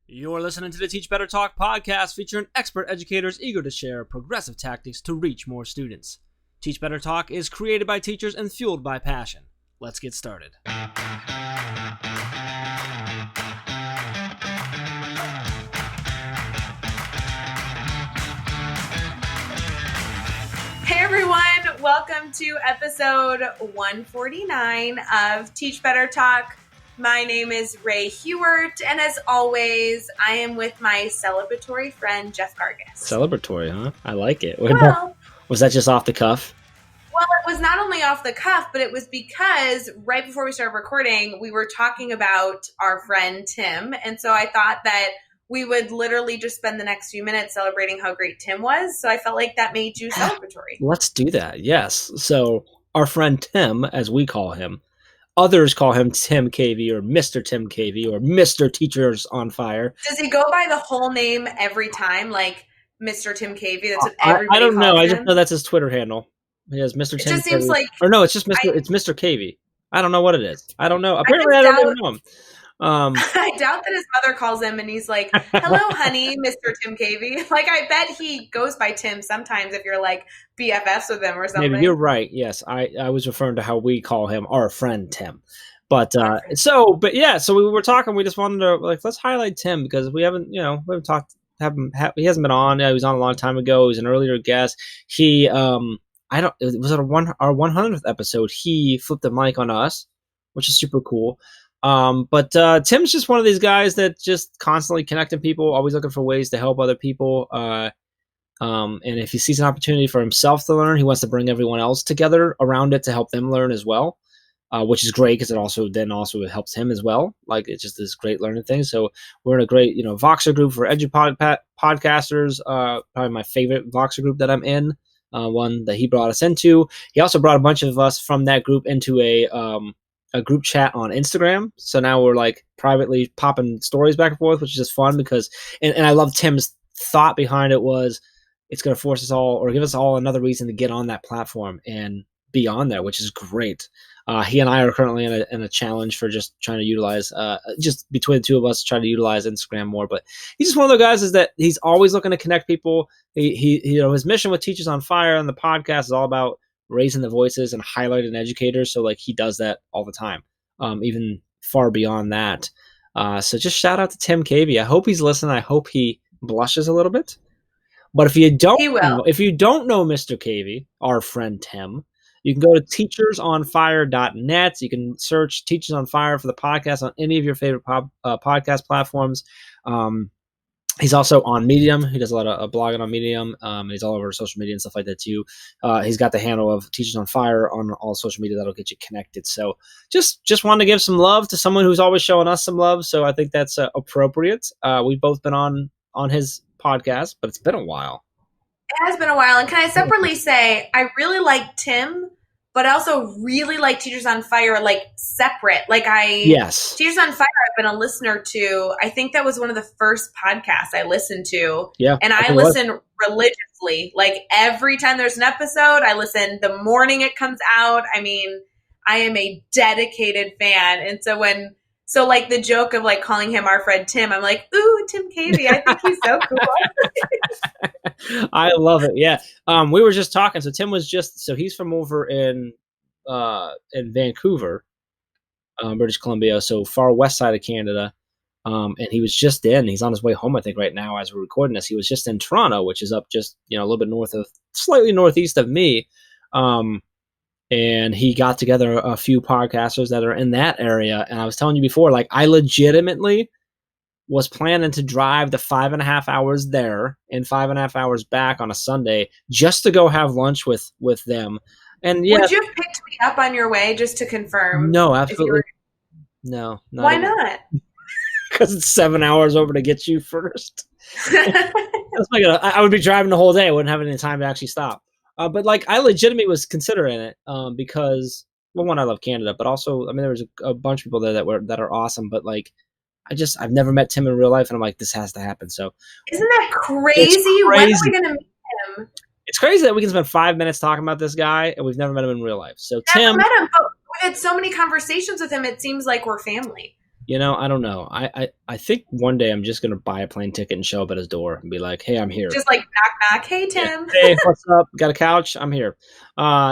You're listening to the Teach Better Talk podcast featuring expert educators eager to share progressive tactics to reach more students. Teach Better Talk is created by teachers and fueled by passion. Let's get started. Hey everyone, welcome to episode 149 of Teach Better Talk. My name is Ray Hewart, and as always, I am with my celebratory friend, Jeff Gargis. Celebratory, huh? I like it. Well, was that just off the cuff? Well, it was not only off the cuff, but it was because right before we started recording, we were talking about our friend Tim, and so I thought that we would literally just spend the next few minutes celebrating how great Tim was, so I felt like that made you celebratory. Let's do that, yes. So our friend Tim, as we call him, others call him Tim Cavey or Mr. Tim Cavey or Mr. Teachers on Fire. Does he go by the whole name every time, like Mr. Tim Cavey? That's what everybody I don't know. calls I him? just know that's his Twitter handle. He has Mr. Tim. It just seems Cavey. like, or no, it's just Mr. It's Mr. Cavey. I don't know what it is. I don't know. Apparently, I don't even know him. I doubt that his mother calls him and he's like, "Hello, honey, Mr. Tim Cavey." Like, I bet he goes by Tim sometimes if you're like BFFs with him or something. Maybe you're right. Yes, I was referring to how we call him, our friend Tim. But so we were talking. We just wanted to let's highlight Tim because we haven't talked. He hasn't been on. He was on a long time ago. He was an earlier guest. He our 100th episode. He flipped the mic on us, which is super cool. But Tim's just one of these guys that just constantly connecting people, always looking for ways to help other people. And if he sees an opportunity for himself to learn, he wants to bring everyone else together around it to help them learn as well. Which is great because it also helps him as well. Like, it's just this great learning thing. So we're in a great, Voxer group for podcasters. Probably my favorite Voxer group that I'm in. One that he brought us into. He also brought a bunch of us from that group into a group chat on Instagram. So now we're like privately popping stories back and forth, which is just fun because, and I love Tim's thought behind it was it's going to force us all or give us all another reason to get on that platform and be on there, which is great. He and I are currently in a challenge for just trying to utilize, just between the two of us, trying to utilize Instagram more. But he's just one of the guys is that he's always looking to connect people. He his mission with Teachers on Fire and the podcast is all about raising the voices and highlighting educators. So he does that all the time, even far beyond that. So just shout out to Tim Cavey. I hope he's listening. I hope he blushes a little bit. But if you don't know Mr. Cavey, our friend Tim, you can go to teachersonfire.net. You can search Teachers on Fire for the podcast on any of your favorite podcast platforms. He's also on Medium. He does a lot of blogging on Medium. He's all over social media and stuff like that too. He's got the handle of Teachers on Fire on all social media. That'll get you connected. So just wanted to give some love to someone who's always showing us some love. So I think that's appropriate. We've both been on his podcast, but it's been a while. It has been a while. And can I separately say, I really like Tim, but I also really like Teachers on Fire, separate. Yes. Teachers on Fire, I've been a listener to. I think that was one of the first podcasts I listened to. Yeah. And I listen religiously. Every time there's an episode, I listen the morning it comes out. I mean, I am a dedicated fan. And so the joke of calling him our friend Tim, I'm like, ooh, Tim Cavey. I think he's so cool. I love it. Yeah. We were just talking. So Tim was he's from over in Vancouver, British Columbia. So far west side of Canada. And he was he's on his way home, I think right now as we're recording this. He was just in Toronto, which is up just, a little bit slightly northeast of me. And he got together a few podcasters that are in that area. And I was telling you before, I legitimately was planning to drive the 5.5 hours there and 5.5 hours back on a Sunday just to go have lunch with them. And yeah, would you have picked me up on your way just to confirm? No, absolutely. No. Why not? Because it's 7 hours over to get you first. I would be driving the whole day. I wouldn't have any time to actually stop. But I legitimately was considering it because, well, one, I love Canada, but also, I mean, there was a bunch of people there that are awesome. But I've never met Tim in real life, and I'm like, this has to happen. So, isn't that crazy? When are we going to meet him? It's crazy that we can spend 5 minutes talking about this guy, and we've never met him in real life. So Never met him, but we've had so many conversations with him. It seems like we're family. I don't know. I think one day I'm just gonna buy a plane ticket and show up at his door and be like, "Hey, I'm here." Just like knock knock, hey Yeah. Tim. Hey, what's up? Got a couch? I'm here.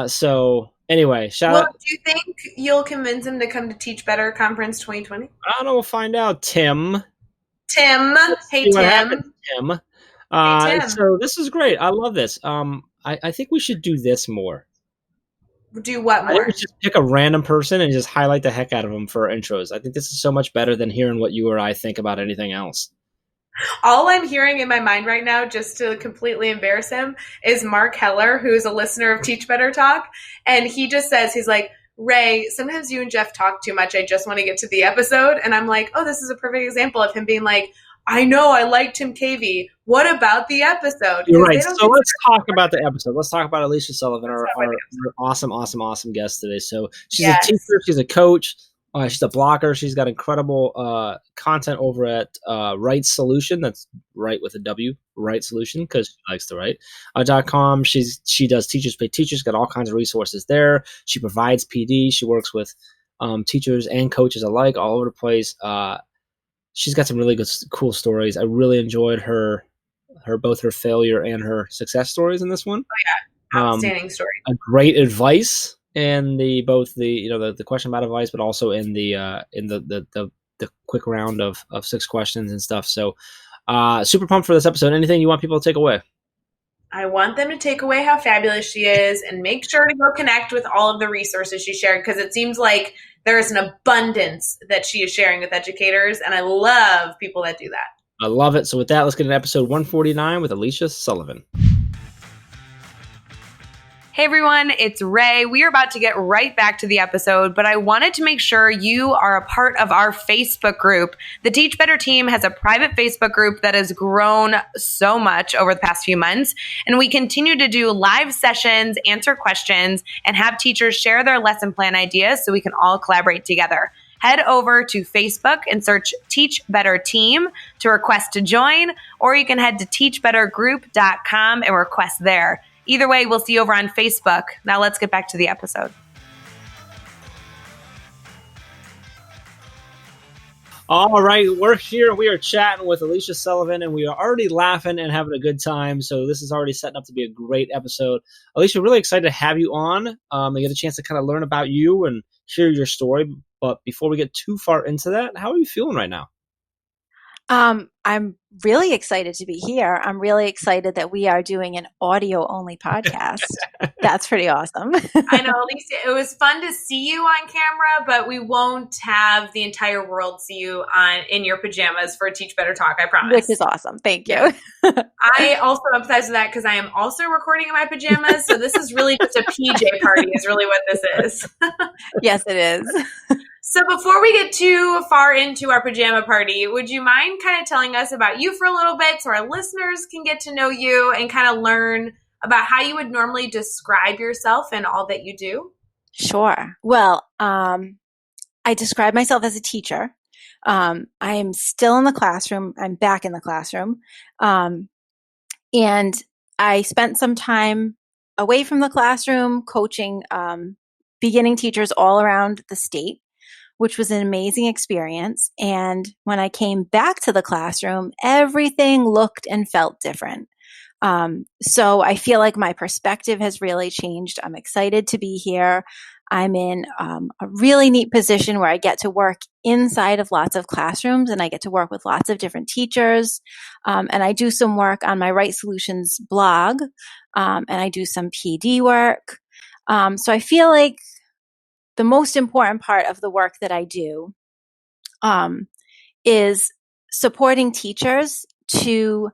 So anyway, shout Well, out. do you think you'll convince him to come to Teach Better Conference 2020? I don't know. We'll find out, Tim. Tim, Let's hey see what happens, Tim, Tim. hey Tim. So this is great. I love this. I think we should do this more. Do what I think we more? should just pick a random person and just highlight the heck out of them for our intros. I think this is so much better than hearing what you or I think about anything else. All I'm hearing in my mind right now, just to completely embarrass him, is Mark Heller, who's a listener of Teach Better Talk. And he just says, he's like, Ray, sometimes you and Jeff talk too much. I just want to get to the episode. And I'm like, oh, this is a perfect example of him being like, I know I like Tim Cavey. What about the episode? You're Because right. they don't So consider let's talk about the episode. Let's talk about Alicia Sullivan, let's talk about our awesome, awesome, awesome guest today. So the she's a episode. teacher, she's a coach, she's a blogger. She's got incredible content over at Right Solution. That's right with a W, Right Solution, because she likes to write. .com. She does Teachers Pay Teachers. Got all kinds of resources there. She provides PD. She works with teachers and coaches alike all over the place. She's got some really good, cool stories. I really enjoyed both her failure and her success stories in this one. Outstanding story. A great advice in the question about advice, but also in the quick round of 6 questions and stuff. So super pumped for this episode. Anything you want people to take away? I want them to take away how fabulous she is and make sure to go connect with all of the resources she shared, because it seems like there is an abundance that she is sharing with educators, and I love people that do that. I love it. So with that, let's get into episode 149 with Alicia Sullivan. Hey everyone, it's Ray. We are about to get right back to the episode, but I wanted to make sure you are a part of our Facebook group. The Teach Better team has a private Facebook group that has grown so much over the past few months, and we continue to do live sessions, answer questions, and have teachers share their lesson plan ideas so we can all collaborate together. Head over to Facebook and search Teach Better Team to request to join, or you can head to teachbettergroup.com and request there. Either way, we'll see you over on Facebook. Now let's get back to the episode. All right, we're here. We are chatting with Alicia Sullivan, and we are already laughing and having a good time. So this is already setting up to be a great episode. Alicia, really excited to have you on and get a chance to kind of learn about you and hear your story. But before we get too far into that, how are you feeling right now? I'm really excited to be here. I'm really excited that we are doing an audio only podcast. That's pretty awesome. I know, Alicia, it was fun to see you on camera, but we won't have the entire world see you in your pajamas for Teach Better Talk, I promise. Which is awesome. Thank you. I also empathize with that because I am also recording in my pajamas. So this is really just a PJ party is really what this is. Yes, it is. So before we get too far into our pajama party, would you mind kind of telling us about you for a little bit so our listeners can get to know you and kind of learn about how you would normally describe yourself and all that you do? Sure. Well, I describe myself as a teacher. I am still in the classroom. I'm back in the classroom. And I spent some time away from the classroom coaching beginning teachers all around the state, which was an amazing experience. And when I came back to the classroom, everything looked and felt different. So I feel like my perspective has really changed. I'm excited to be here. I'm in a really neat position where I get to work inside of lots of classrooms and I get to work with lots of different teachers. And I do some work on my Right Solutions blog, and I do some PD work. So I feel like the most important part of the work that I do is supporting teachers to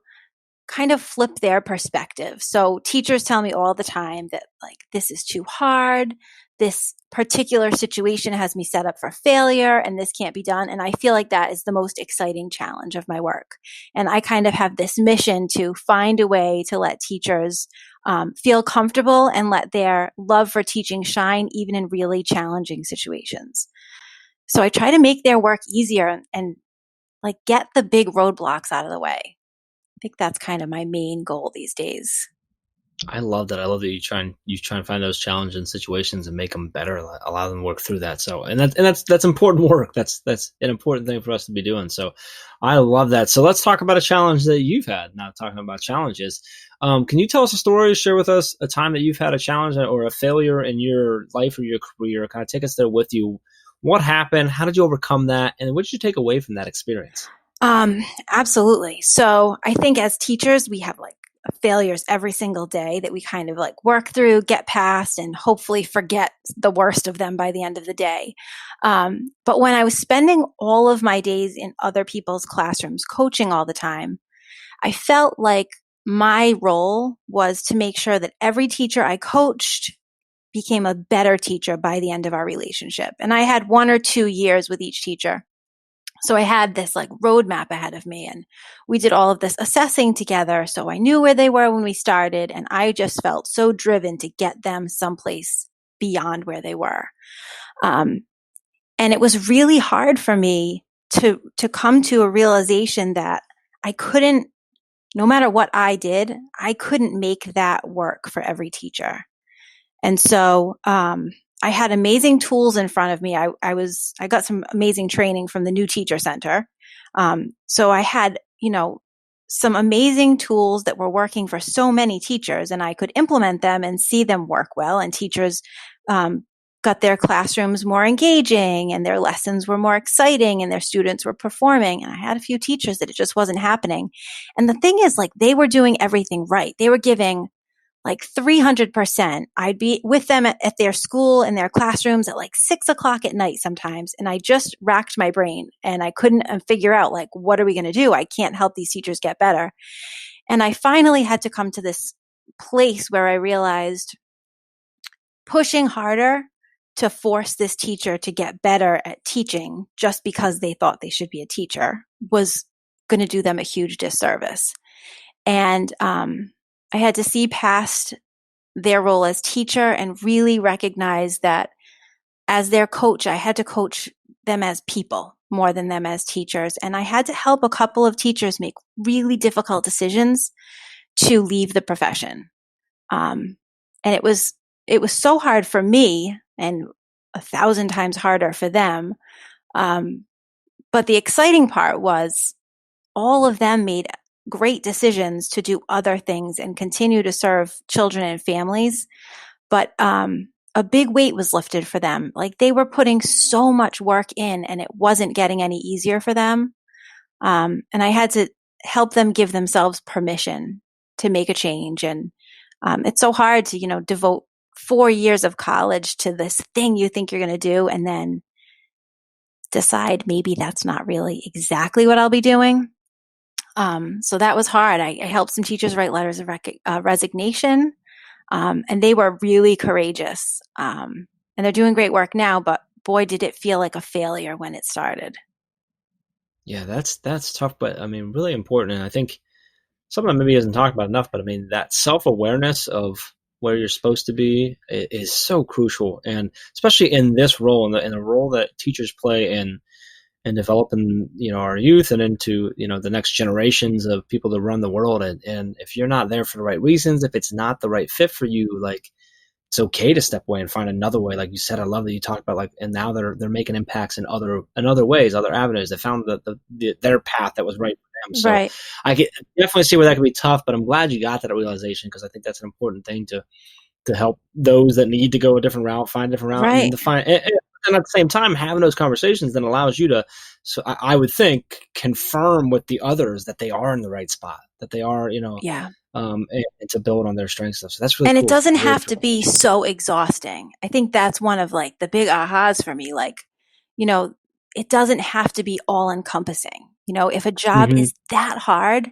kind of flip their perspective. So teachers tell me all the time that like, this is too hard. This particular situation has me set up for failure and this can't be done. And I feel like that is the most exciting challenge of my work. And I kind of have this mission to find a way to let teachers feel comfortable and let their love for teaching shine even in really challenging situations. So I try to make their work easier and like get the big roadblocks out of the way. I think that's kind of my main goal these days. I love that. I love that you try and find those challenging situations and make them better, allow them to work through that. So, that's important work. That's an important thing for us to be doing. So, I love that. So, let's talk about a challenge that you've had. Now, talking about challenges, can you tell us a story? Share with us a time that you've had a challenge or a failure in your life or your career. Kind of take us there with you. What happened? How did you overcome that? And what did you take away from that experience? Absolutely. So I think as teachers, we have like failures every single day that we kind of like work through, get past, and hopefully forget the worst of them by the end of the day. But when I was spending all of my days in other people's classrooms, coaching all the time, I felt like my role was to make sure that every teacher I coached became a better teacher by the end of our relationship. And I had 1 or 2 years with each teacher. So I had this like roadmap ahead of me, and we did all of this assessing together. So I knew where they were when we started, and I just felt so driven to get them someplace beyond where they were. And it was really hard for me to come to a realization that I couldn't, no matter what I did, I couldn't make that work for every teacher. And so, I had amazing tools in front of me. I got some amazing training from the New Teacher Center. So I had, some amazing tools that were working for so many teachers, and I could implement them and see them work well. And teachers, got their classrooms more engaging, and their lessons were more exciting, and their students were performing. And I had a few teachers that it just wasn't happening. And the thing is, like, they were doing everything right. They were giving like 300%. I'd be with them at their school in their classrooms at like 6 o'clock at night sometimes. And I just racked my brain and I couldn't figure out, like, what are we going to do? I can't help these teachers get better. And I finally had to come to this place where I realized pushing harder to force this teacher to get better at teaching just because they thought they should be a teacher was going to do them a huge disservice. And, I had to see past their role as teacher and really recognize that as their coach, I had to coach them as people more than them as teachers. And I had to help a couple of teachers make really difficult decisions to leave the profession. And it was so hard for me and 1,000 times harder for them. But the exciting part was all of them made great decisions to do other things and continue to serve children and families. But a big weight was lifted for them. Like, they were putting so much work in and it wasn't getting any easier for them. And I had to help them give themselves permission to make a change. And it's so hard to, devote 4 years of college to this thing you think you're going to do and then decide maybe that's not really exactly what I'll be doing. So that was hard. I helped some teachers write letters of resignation, and they were really courageous. And they're doing great work now, but boy, did it feel like a failure when it started. Yeah, that's tough, but I mean, really important. And I think something that maybe isn't talked about enough, but I mean, that self-awareness of where you're supposed to be is so crucial, and especially in this role, in the role that teachers play in developing, our youth and into, the next generations of people that run the world. And if you're not there for the right reasons, if it's not the right fit for you, like, it's okay to step away and find another way. Like you said, I love that you talked about, like, and now they're making impacts in other ways, other avenues. They found their path that was right for them. So Right. I can definitely see where that can be tough, but I'm glad you got that realization, because I think that's an important thing to help those that need to go a different route, find a different route, and then Right. to find, and at the same time, having those conversations then allows you to, so I would think, confirm with the others that they are in the right spot, that they are, Yeah. and to build on their strengths stuff. So that's really And it cool. doesn't Really have to cool. be so exhausting. I think that's one of like the big ahas for me. Like, it doesn't have to be all encompassing. If a job Mm-hmm. is that hard,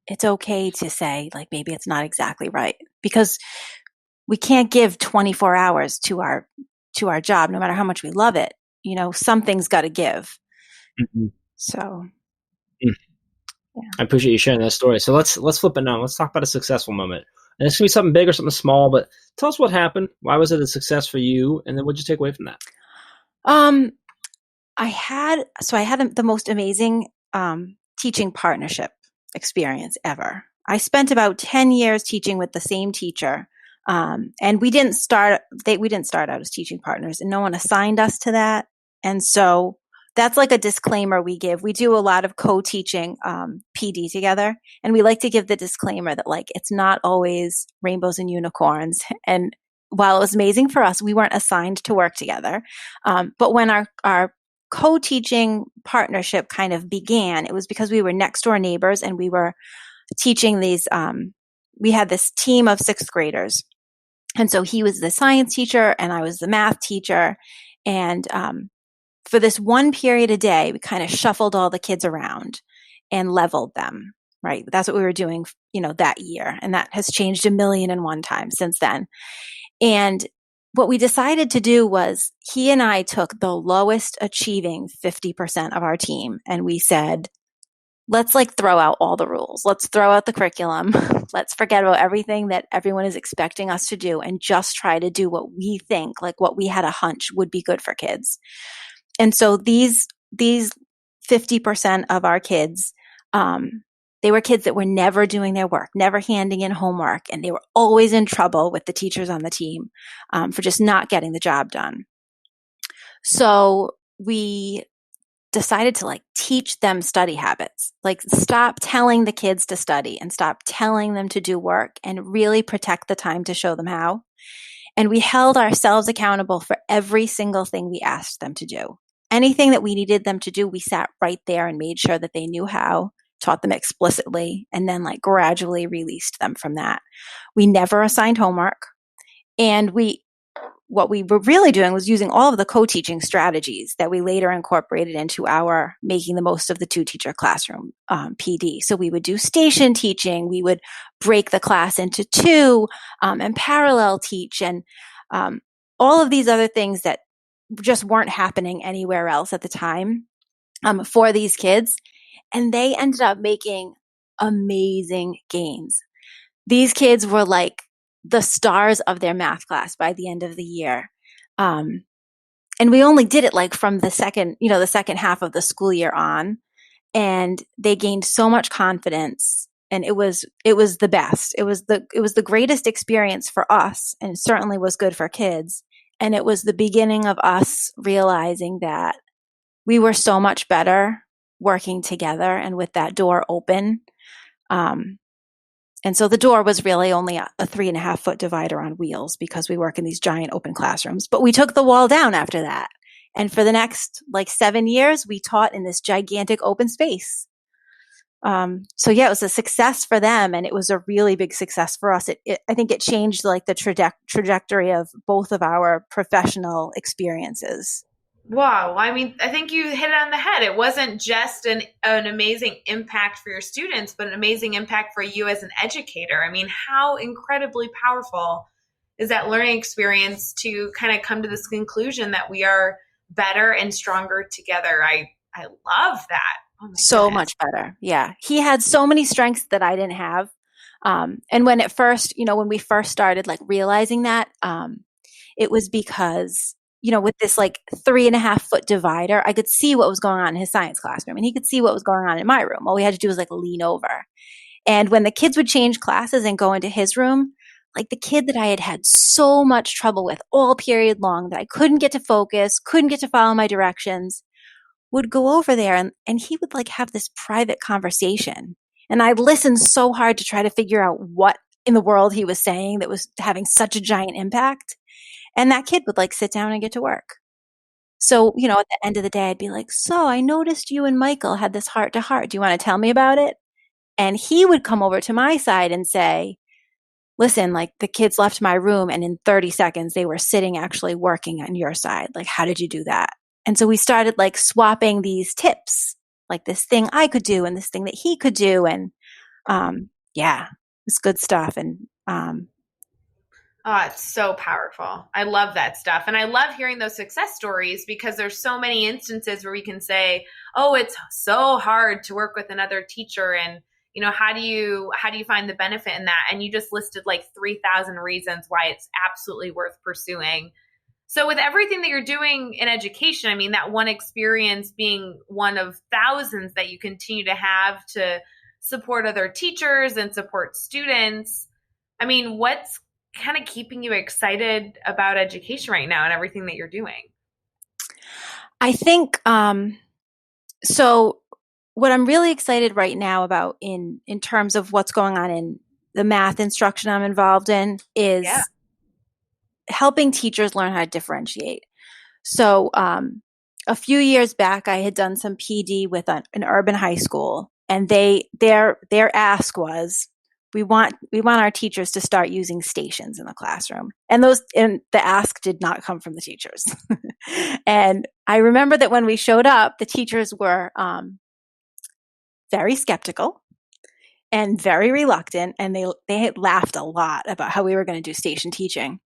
it's okay to say, like, maybe it's not exactly right, because we can't give 24 hours to our job, no matter how much we love it. Something's got to give. Mm-hmm. So, Mm. yeah. I appreciate you sharing that story. So let's flip it now. Let's talk about a successful moment. And it's gonna be something big or something small, but tell us what happened. Why was it a success for you? And then what'd you take away from that? Um, I had the most amazing teaching partnership experience ever. I spent about 10 years teaching with the same teacher. And we didn't start out as teaching partners, and no one assigned us to that. And so that's like a disclaimer we give. We do a lot of co-teaching PD together, and we like to give the disclaimer that like it's not always rainbows and unicorns. And while it was amazing for us, we weren't assigned to work together. But when our co-teaching partnership kind of began, it was because we were next door neighbors, and we were teaching these. We had this team of sixth graders. And so he was the science teacher and I was the math teacher. And for this one period a day, we kind of shuffled all the kids around and leveled them, right? That's what we were doing, that year. And that has changed 1,000,001 times since then. And what we decided to do was he and I took the lowest achieving 50% of our team and we said, let's like throw out all the rules. Let's throw out the curriculum. Let's forget about everything that everyone is expecting us to do and just try to do what we think, like what we had a hunch would be good for kids. And so these 50% of our kids, they were kids that were never doing their work, never handing in homework, and they were always in trouble with the teachers on the team for just not getting the job done. So we decided to like teach them study habits, like stop telling the kids to study and stop telling them to do work and really protect the time to show them how. And we held ourselves accountable for every single thing we asked them to do. Anything that we needed them to do, we sat right there and made sure that they knew how, taught them explicitly, and then like gradually released them from that. We never assigned homework. And what we were really doing was using all of the co-teaching strategies that we later incorporated into our making the most of the two-teacher classroom PD. So we would do station teaching, we would break the class into two and parallel teach, and all of these other things that just weren't happening anywhere else at the time for these kids. And they ended up making amazing gains. These kids were like the stars of their math class by the end of the year. And we only did it like from the second half of the school year on. And they gained so much confidence, and it was the best. It was the greatest experience for us, and certainly was good for kids. And it was the beginning of us realizing that we were so much better working together and with that door open. And so the door was really only a 3.5-foot divider on wheels because we work in these giant open classrooms. But we took the wall down after that. And for the next 7 years, we taught in this gigantic open space. So yeah, it was a success for them, and it was a really big success for us. I think it changed the trajectory of both of our professional experiences. Wow. I mean, I think you hit it on the head. It wasn't just an amazing impact for your students, but an amazing impact for you as an educator. I mean, how incredibly powerful is that learning experience to kind of come to this conclusion that we are better and stronger together? I love that. Oh my so goodness. much better. Yeah. He had so many strengths that I didn't have. And when we first started realizing that, it was because, with this 3.5-foot divider, I could see what was going on in his science classroom, and he could see what was going on in my room. All we had to do was lean over. And when the kids would change classes and go into his room, the kid that I had so much trouble with all period long, that I couldn't get to focus, couldn't get to follow my directions, would go over there and he would have this private conversation. And I listened so hard to try to figure out what in the world he was saying that was having such a giant impact. And that kid would sit down and get to work. So, at the end of the day, I'd be like, so I noticed you and Michael had this heart to heart. Do you want to tell me about it? And he would come over to my side and say, listen, the kids left my room and in 30 seconds, they were sitting actually working on your side. How did you do that? And so we started swapping these tips, this thing I could do and this thing that he could do. And it's good stuff. And oh, it's so powerful. I love that stuff. And I love hearing those success stories because there's so many instances where we can say, oh, it's so hard to work with another teacher. And, how do you find the benefit in that? And you just listed 3,000 reasons why it's absolutely worth pursuing. So with everything that you're doing in education, I mean, that one experience being one of thousands that you continue to have to support other teachers and support students. I mean, what's kind of keeping you excited about education right now and everything that you're doing? I think so. What I'm really excited right now about in terms of what's going on in the math instruction I'm involved in is helping teachers learn how to differentiate. So a few years back, I had done some PD with an urban high school, and their ask was, we want our teachers to start using stations in the classroom, and the ask did not come from the teachers. And I remember that when we showed up, the teachers were very skeptical and very reluctant, and they had laughed a lot about how we were going to do station teaching.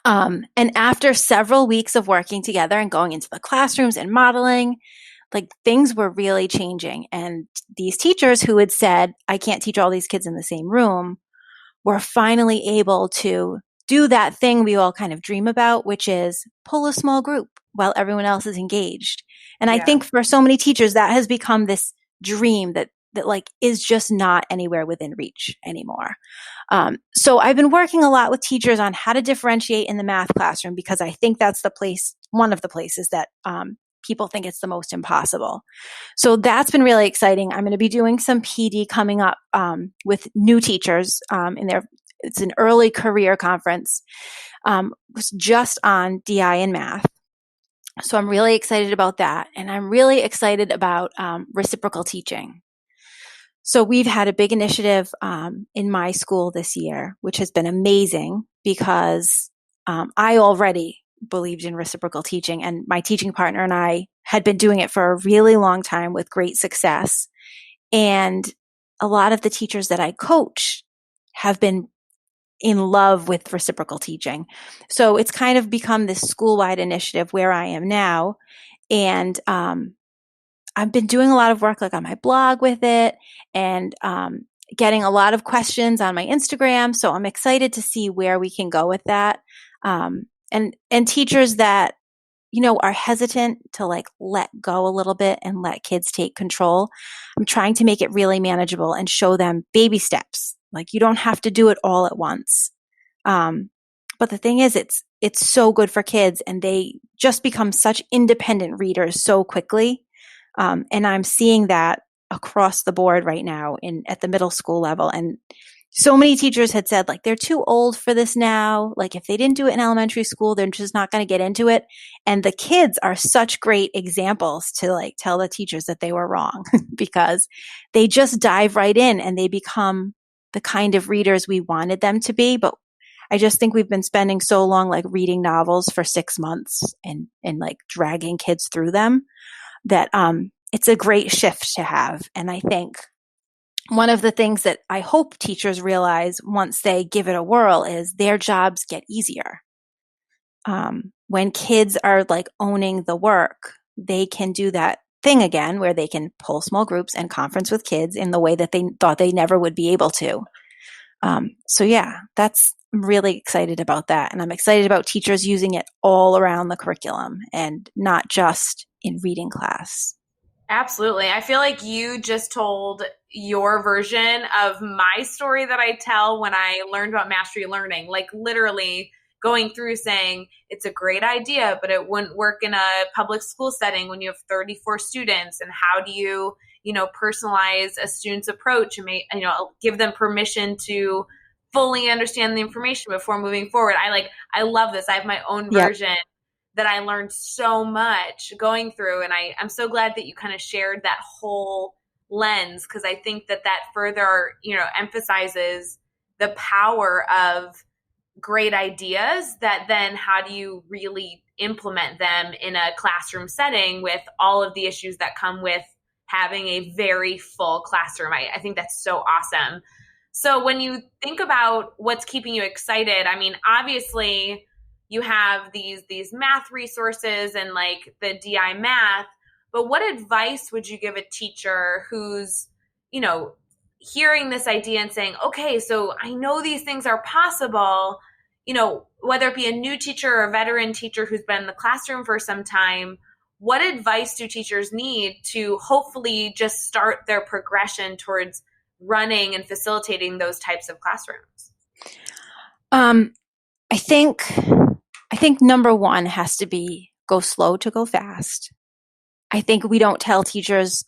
And after several weeks of working together and going into the classrooms and modeling, like things were really changing. And these teachers who had said, I can't teach all these kids in the same room, were finally able to do that thing we all kind of dream about, which is pull a small group while everyone else is engaged. And I think for so many teachers, that has become this dream that like is just not anywhere within reach anymore. So I've been working a lot with teachers on how to differentiate in the math classroom, because I think that's one of the places that people think it's the most impossible. So that's been really exciting. I'm going to be doing some PD coming up with new teachers it's an early career conference just on DI and math. So I'm really excited about that. And I'm really excited about reciprocal teaching. So we've had a big initiative in my school this year, which has been amazing, because I already believed in reciprocal teaching, and my teaching partner and I had been doing it for a really long time with great success. And a lot of the teachers that I coach have been in love with reciprocal teaching. So it's kind of become this school-wide initiative where I am now. And I've been doing a lot of work like on my blog with it, and getting a lot of questions on my Instagram. So I'm excited to see where we can go with that. And teachers that, are hesitant to like let go a little bit and let kids take control, I'm trying to make it really manageable and show them baby steps. Like, you don't have to do it all at once. But the thing is, it's so good for kids, and they just become such independent readers so quickly. And I'm seeing that across the board right now at the middle school level. And so many teachers had said, like, they're too old for this now. Like, if they didn't do it in elementary school, they're just not going to get into it. And the kids are such great examples to like tell the teachers that they were wrong, because they just dive right in and they become the kind of readers we wanted them to be. But I just think we've been spending so long like reading novels for 6 months and like dragging kids through them, that it's a great shift to have. And I think one of the things that I hope teachers realize once they give it a whirl is their jobs get easier. When kids are like owning the work, they can do that thing again where they can pull small groups and conference with kids in the way that they thought they never would be able to. So yeah, I'm really excited about that. And I'm excited about teachers using it all around the curriculum and not just in reading class. Absolutely. I feel like you just told your version of my story that I tell when I learned about mastery learning, like literally going through saying it's a great idea, but it wouldn't work in a public school setting when you have 34 students. And how do you, personalize a student's approach and give them permission to fully understand the information before moving forward. I love this. I have my own version that I learned so much going through. And I'm so glad that you kind of shared that whole lens, because I think that further, emphasizes the power of great ideas, that then how do you really implement them in a classroom setting with all of the issues that come with having a very full classroom. I think that's so awesome. So when you think about what's keeping you excited, I mean, obviously you have these math resources and like the DI math, but what advice would you give a teacher who's, hearing this idea and saying, okay, so I know these things are possible, whether it be a new teacher or a veteran teacher who's been in the classroom for some time, what advice do teachers need to hopefully just start their progression towards running and facilitating those types of classrooms? I think number one has to be go slow to go fast. I think we don't tell teachers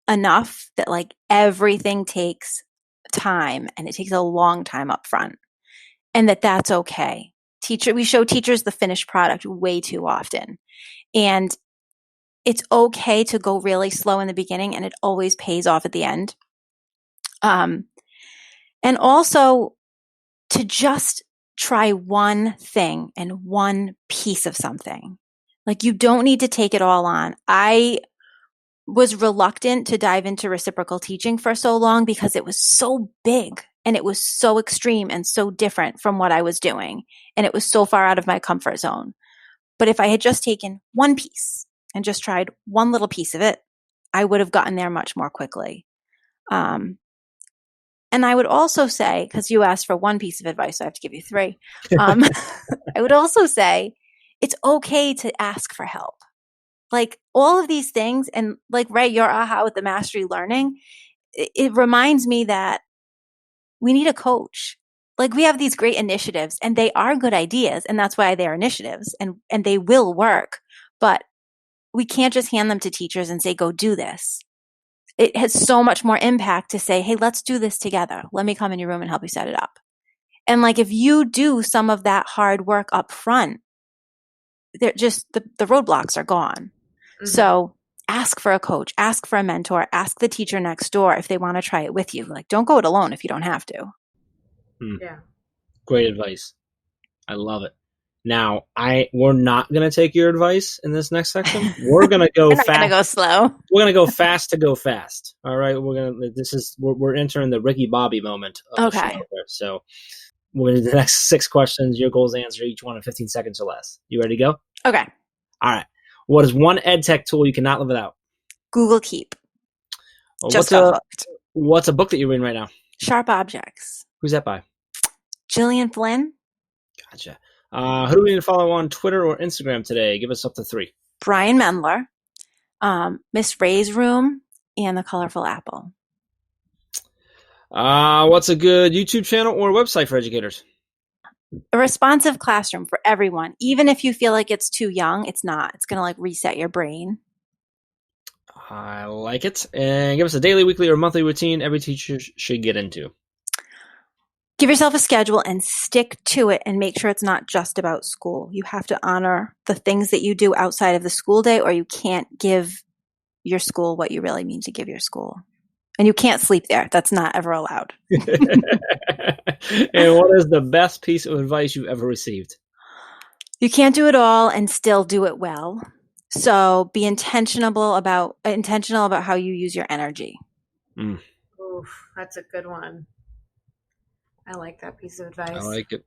enough that like everything takes time and it takes a long time up front, and that's okay. We show teachers the finished product way too often, and it's okay to go really slow in the beginning, and it always pays off at the end. And also to just try one thing and one piece of something. Like, you don't need to take it all on. I was reluctant to dive into reciprocal teaching for so long because it was so big and it was so extreme and so different from what I was doing. And it was so far out of my comfort zone. But if I had just taken one piece and just tried one little piece of it, I would have gotten there much more quickly. And I would also say, because you asked for one piece of advice, so I have to give you three. I would also say it's okay to ask for help. Like, all of these things, and like, Ray, your aha with the mastery learning, it reminds me that we need a coach. Like, we have these great initiatives and they are good ideas, and that's why they're initiatives, and they will work, but we can't just hand them to teachers and say, go do this. It has so much more impact to say, hey, let's do this together. Let me come in your room and help you set it up. And like, if you do some of that hard work up front, they're just, the roadblocks are gone. Mm-hmm. So ask for a coach, ask for a mentor, ask the teacher next door if they want to try it with you. Like, don't go it alone if you don't have to. Yeah. Great advice. I love it. Now, we're not going to take your advice in this next section. We're going to go fast. We're not going to go slow. We're going to go fast to go fast. All right. We're entering the Ricky Bobby moment. Okay. So we're going to do the next 6 questions. Your goal is to answer each one in 15 seconds or less. You ready to go? Okay. All right. What is one ed tech tool you cannot live without? Google Keep. Well, what's a book that you're reading right now? Sharp Objects. Who's that by? Gillian Flynn. Gotcha. Who do we need to follow on Twitter or Instagram today? Give us up to 3. Brian Mendler, Miss Ray's Room, and The Colorful Apple. What's a good YouTube channel or website for educators? A responsive classroom for everyone. Even if you feel like it's too young, it's not. It's going to like reset your brain. I like it. And give us a daily, weekly, or monthly routine every teacher should get into. Give yourself a schedule and stick to it, and make sure it's not just about school. You have to honor the things that you do outside of the school day, or you can't give your school what you really mean to give your school. And you can't sleep there. That's not ever allowed. And what is the best piece of advice you've ever received? You can't do it all and still do it well. So be intentional about how you use your energy. Oof, that's a good one. I like that piece of advice. I like it.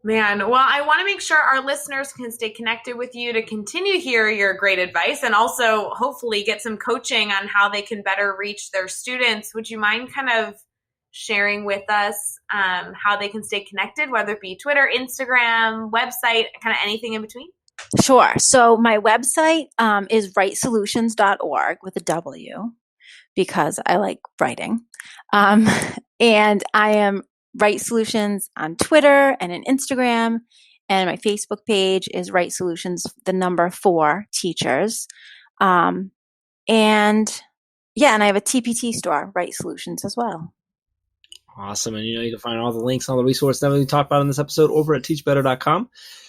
Man, well, I want to make sure our listeners can stay connected with you to continue to hear your great advice, and also hopefully get some coaching on how they can better reach their students. Would you mind kind of sharing with us how they can stay connected, whether it be Twitter, Instagram, website, kind of anything in between? Sure. So my website is writesolutions.org with a W, because I like writing. And I am Write Solutions on Twitter and on Instagram. And my Facebook page is Write Solutions, the number 4 teachers. And I have a TPT store, Write Solutions, as well. Awesome. And you can find all the links, all the resources that we talked about in this episode over at teachbetter.com,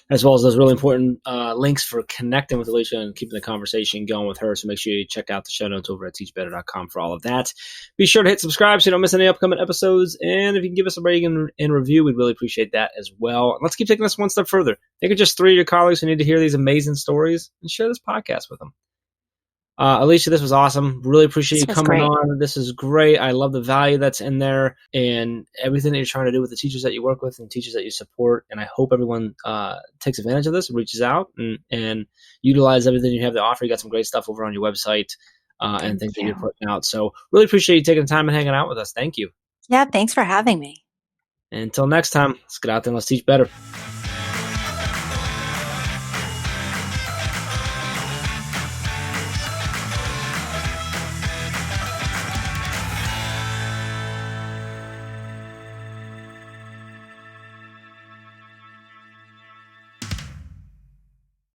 as well as those really important links for connecting with Alicia and keeping the conversation going with her. So make sure you check out the show notes over at teachbetter.com for all of that. Be sure to hit subscribe so you don't miss any upcoming episodes. And if you can give us a rating and review, we'd really appreciate that as well. And let's keep taking this one step further. Think of just 3 of your colleagues who need to hear these amazing stories, and share this podcast with them. Alicia, this was awesome. Really appreciate you coming on. This is great. I love the value that's in there and everything that you're trying to do with the teachers that you work with and teachers that you support. And I hope everyone takes advantage of this and reaches out and utilize everything you have to offer. You got some great stuff over on your website and things that you're putting out. So really appreciate you taking the time and hanging out with us. Thank you. Yeah, thanks for having me. Until next time, let's get out there and let's teach better.